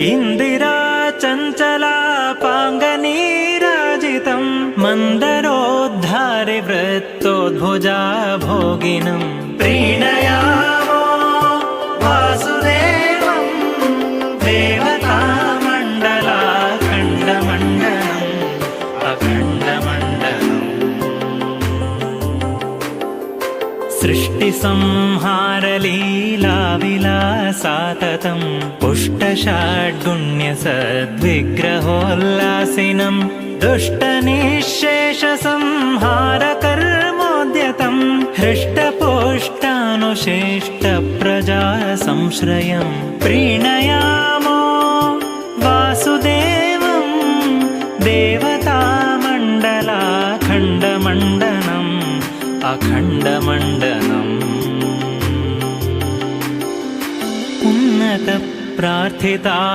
इन्दिरा चञ्चलापाङ्गनीराजितं मन्दरोद्धारि वृत्तोद्भुजा भोगिनं प्रीणयामो वासुदेवं देवतामण्डलाखण्डमण्डलम् अखण्डमण्डलम् सृष्टिसंहारलीलाविलासाततं पुष्टषाड्गुण्यसद्विग्रहोल्लासिनं दुष्टनिःशेषसंहारकर्मोद्यतं हृष्टपुष्टानुशिष्टप्रजासंश्रयं प्रीणयामो वासुदेवं देवतामण्डलाखण्डमण्डलम् अखण्डमण्डलम् उन्नतप्रार्थिता